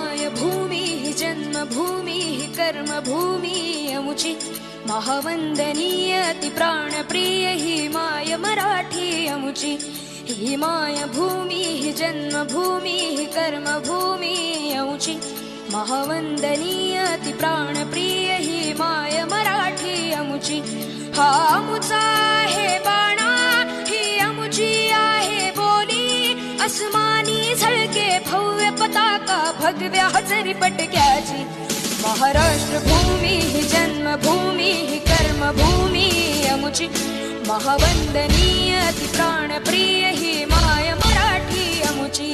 माय भूमी ही जन्मभूमी ही कर्मभूमी अमुची महावंदनीय अति प्राणप्रिय ही माय मराठी अमुची ही माय भूमी ही जन्मभूमी ही कर्मभूमी अमुची महावंदनीय अति प्राणप्रिय ही माय मराठी अमुची हा अमुचा आहे बाणा ही अमुची आहे बोली अस्मानी झळके भव्य पताका भगव्या हजरी पटक्याची महाराष्ट्र भूमी ही जन्मभूमी ही कर्मभूमी अमुची महावंदनीय अति प्राणप्रिय ही माय मराठी अमुची।